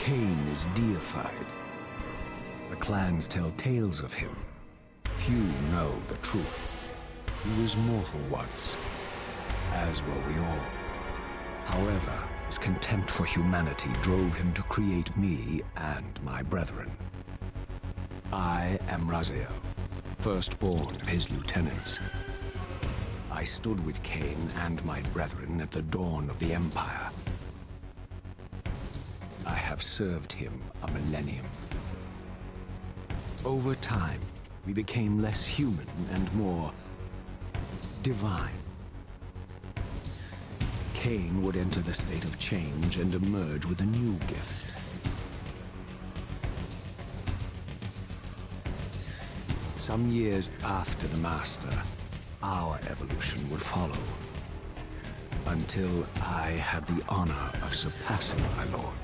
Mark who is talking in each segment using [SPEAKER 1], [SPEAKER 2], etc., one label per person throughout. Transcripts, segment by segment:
[SPEAKER 1] Kain is deified. The clans tell tales of him. Few know the truth. He was mortal once, as were we all. However, his contempt for humanity drove him to create me and my brethren. I am Raziel, firstborn of his lieutenants. I stood with Kain and my brethren at the dawn of the Empire. I have served him a millennium. Over time, we became less human and more divine. Kain would enter the state of change and emerge with a new gift. Some years after the Master, our evolution would follow, until I had the honor of surpassing my lord.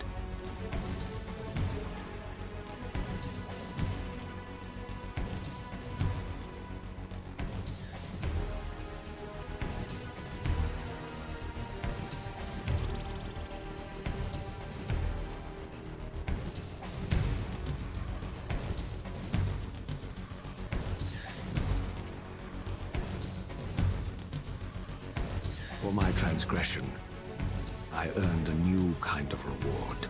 [SPEAKER 1] For my transgression, I earned a new kind of reward.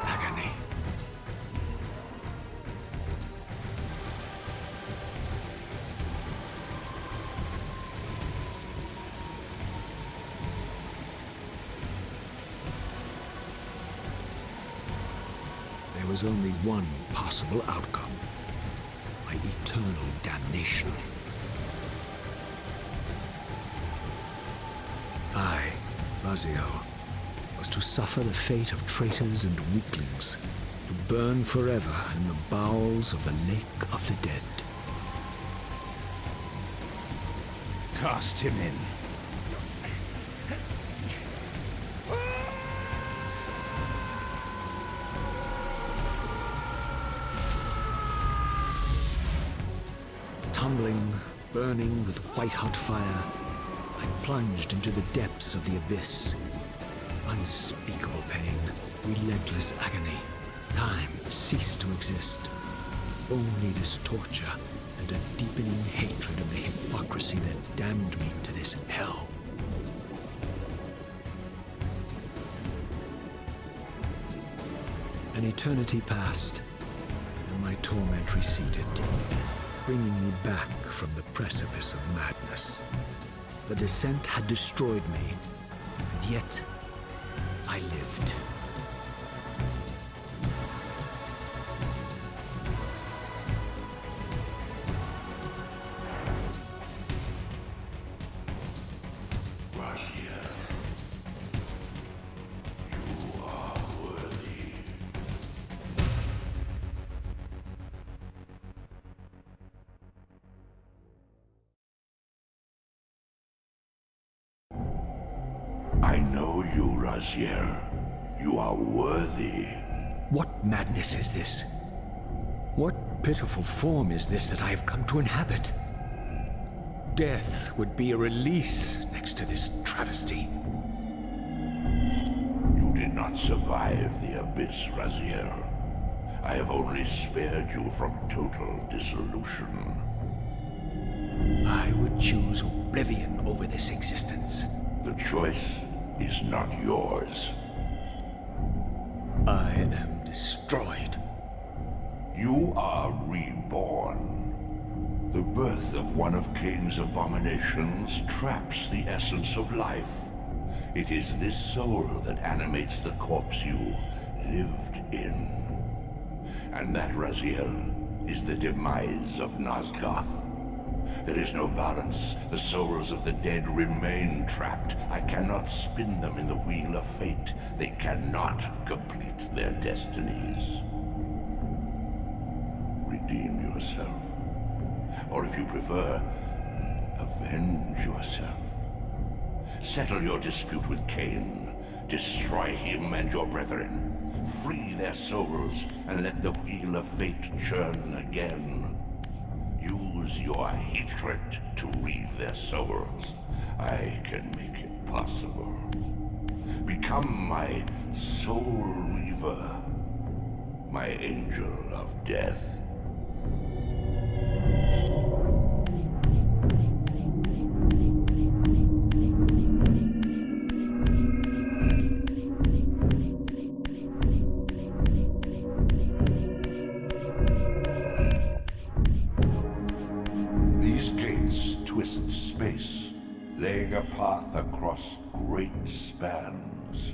[SPEAKER 1] Agony. There was only one possible outcome. My eternal damnation. I, Raziel, was to suffer the fate of traitors and weaklings, to burn forever in the bowels of the Lake of the Dead.
[SPEAKER 2] Cast him in.
[SPEAKER 1] Tumbling, burning with white-hot fire, I plunged into the depths of the abyss. Unspeakable pain, relentless agony. Time ceased to exist. Only this torture and a deepening hatred of the hypocrisy that damned me to this hell. An eternity passed, and my torment receded, bringing me back from the precipice of madness. The descent had destroyed me, and yet I lived.
[SPEAKER 3] Raziel, you are worthy. I know you, Raziel. You are worthy.
[SPEAKER 1] What madness is this? What pitiful form is this that I have come to inhabit? Death would be a release next to this travesty.
[SPEAKER 3] You did not survive the abyss, Raziel. I have only spared you from total dissolution.
[SPEAKER 1] I would choose oblivion over this existence.
[SPEAKER 3] The choice is not yours.
[SPEAKER 1] I am destroyed.
[SPEAKER 3] You are reborn. The birth of one of Kain's abominations traps the essence of life. It is this soul that animates the corpse you lived in. And that, Raziel, is the demise of Nosgoth. There is no balance. The souls of the dead remain trapped. I cannot spin them in the wheel of fate. They cannot complete their destinies. Redeem yourself. Or if you prefer, avenge yourself. Settle your dispute with Kain. Destroy him and your brethren. Free their souls and let the wheel of fate churn again. Use your hatred to reave their souls. I can make it possible. Become my soul Reaver, my angel of death. These gates twist space, laying a path across great spans.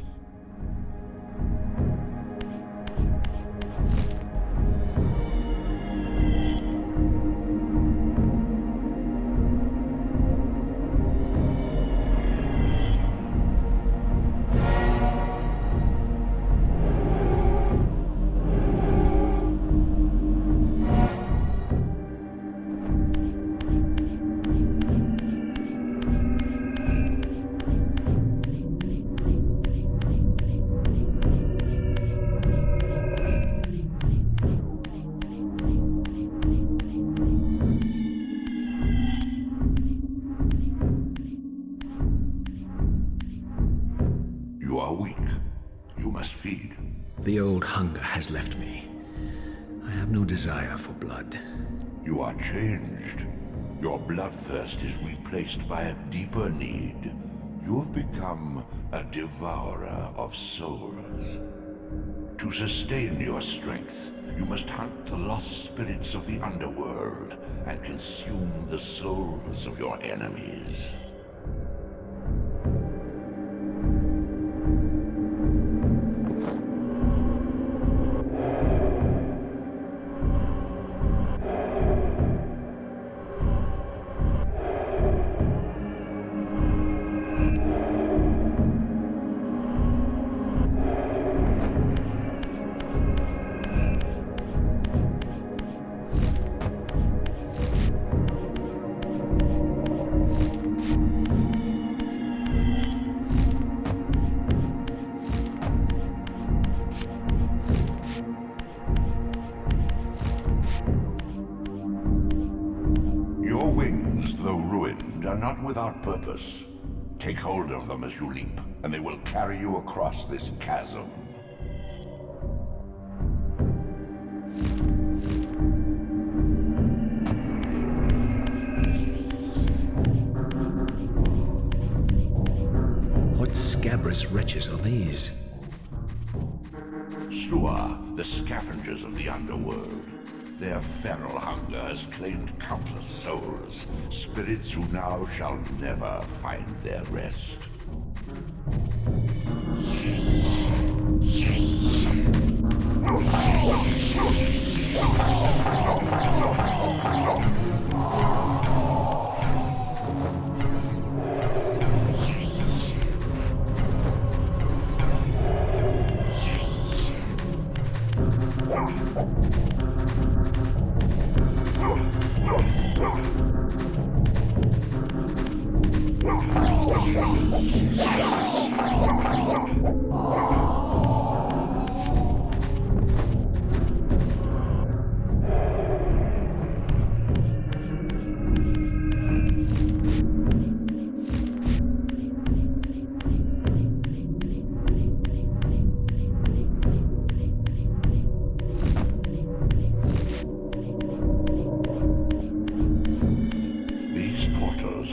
[SPEAKER 3] You are weak. You must feed.
[SPEAKER 1] The old hunger has left me. I have no desire for blood.
[SPEAKER 3] You are changed. Your bloodthirst is replaced by a deeper need. You have become a devourer of souls. To sustain your strength, you must hunt the lost spirits of the underworld and consume the souls of your enemies. Your wings, though ruined, are not without purpose. Take hold of them as you leap, and they will carry you across this chasm.
[SPEAKER 1] What scabrous wretches are these?
[SPEAKER 3] Slua, the scavengers of the underworld. Their feral hunger has claimed countless souls, spirits who now shall never find their rest.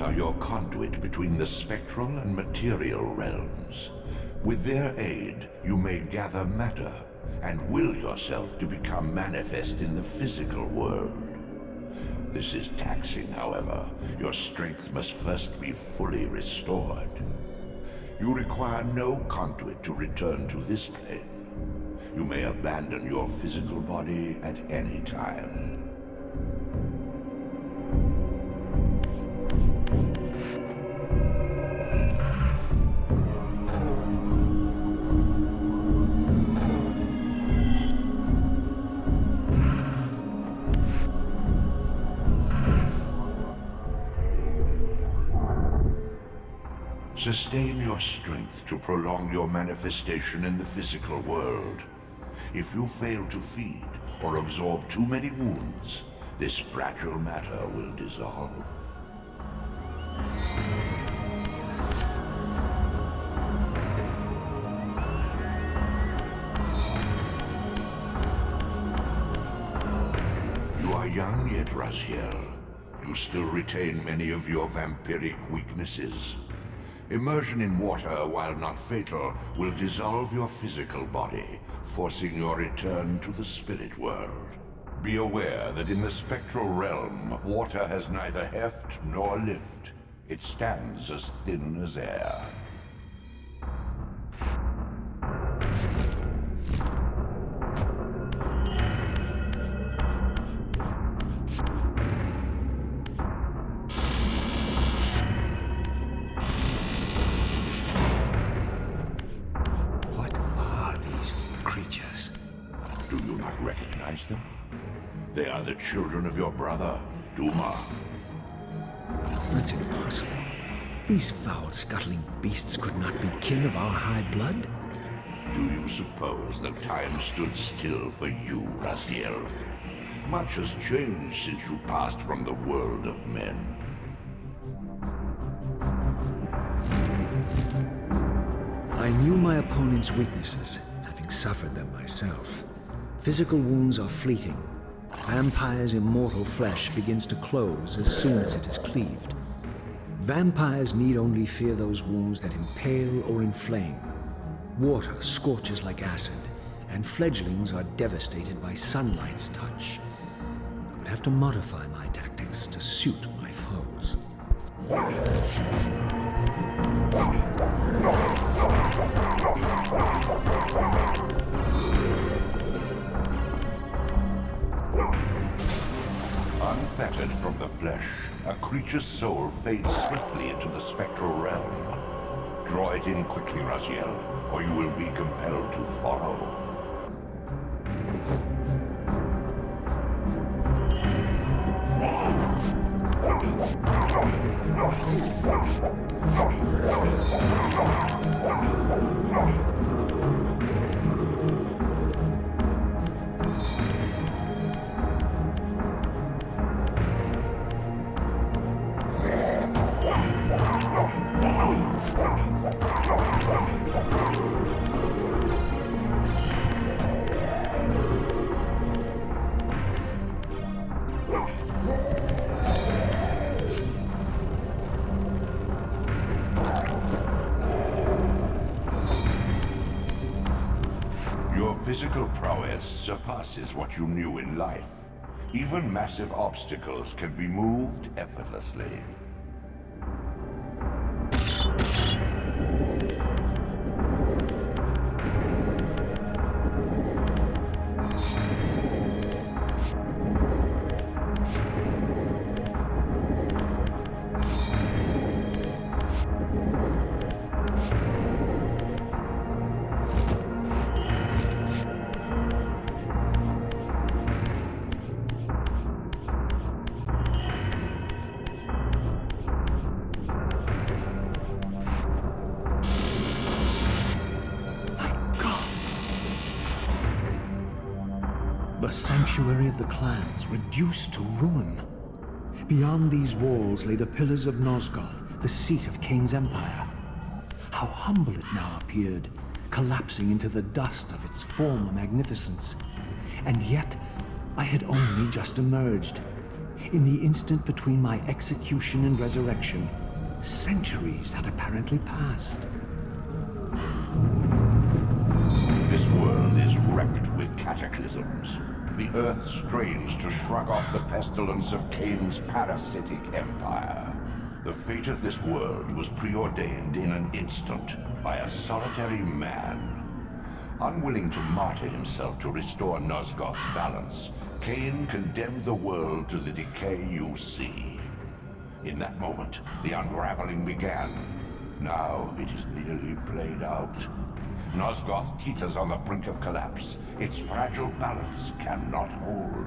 [SPEAKER 3] Are your conduit between the spectral and material realms. With their aid, you may gather matter and will yourself to become manifest in the physical world. This is taxing, however. Your strength must first be fully restored. You require no conduit to return to this plane. You may abandon your physical body at any time. Sustain your strength to prolong your manifestation in the physical world. If you fail to feed or absorb too many wounds, this fragile matter will dissolve. young yet, Raziel. You still retain many of your vampiric weaknesses. Immersion in water, while not fatal, will dissolve your physical body, forcing your return to the spirit world. Be aware that in the spectral realm, water has neither heft nor lift. It stands as thin as air.
[SPEAKER 1] What are these creatures?
[SPEAKER 3] Do you not recognize them? They are the children of your brother, Duma.
[SPEAKER 1] That's impossible. These foul, scuttling beasts could not be kin of our high blood.
[SPEAKER 3] Do you suppose that time stood still for you, Raziel? Much has changed since you passed from the world of men.
[SPEAKER 1] I knew my opponent's weaknesses, having suffered them myself. Physical wounds are fleeting. Vampire's immortal flesh begins to close as soon as it is cleaved. Vampires need only fear those wounds that impale or inflame. Water scorches like acid, and fledglings are devastated by sunlight's touch. I would have to modify my tactics to suit my foes.
[SPEAKER 3] Unfettered from the flesh, a creature's soul fades swiftly into the spectral realm. Draw it in quickly, Raziel, or you will be compelled to follow. Your physical prowess surpasses what you knew in life. Even massive obstacles can be moved effortlessly.
[SPEAKER 1] The sanctuary of the clans reduced to ruin. Beyond these walls lay the pillars of Nosgoth, the seat of Kain's empire. How humble it now appeared, collapsing into the dust of its former magnificence. And yet, I had only just emerged. In the instant between my execution and resurrection, centuries had apparently passed.
[SPEAKER 3] This world is wrecked with cataclysms. The earth strains to shrug off the pestilence of Kain's parasitic empire. The fate of this world was preordained in an instant by a solitary man. Unwilling to martyr himself to restore Nosgoth's balance, Kain condemned the world to the decay you see. In that moment, the unraveling began. Now it is nearly played out. Nosgoth teeters on the brink of collapse. Its fragile balance cannot hold.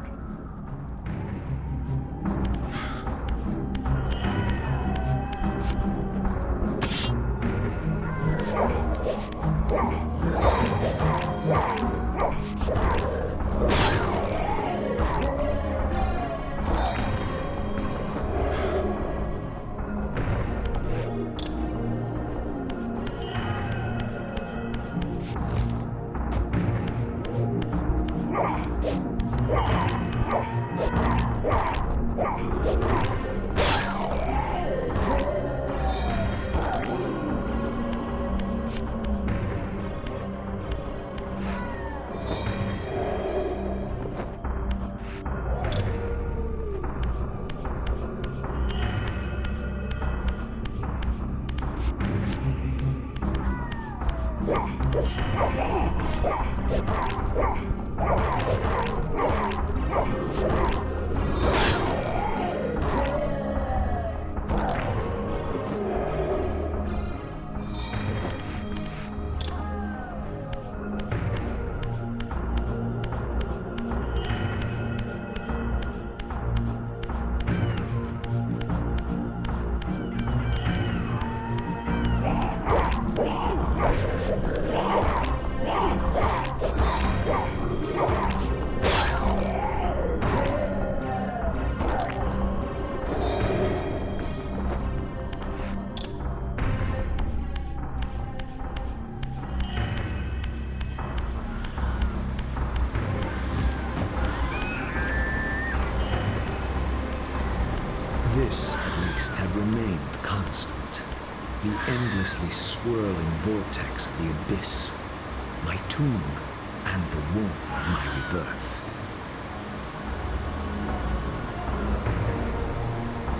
[SPEAKER 1] This, at least, had remained constant. The endlessly swirling vortex of the abyss, my tomb, and the womb of my rebirth.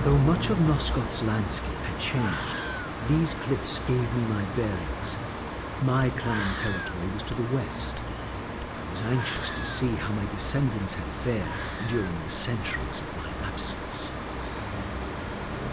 [SPEAKER 1] Though much of Nosgoth's landscape had changed, these cliffs gave me my bearings. My clan territory was to the west. I was anxious to see how my descendants had fared during the centuries of my absence.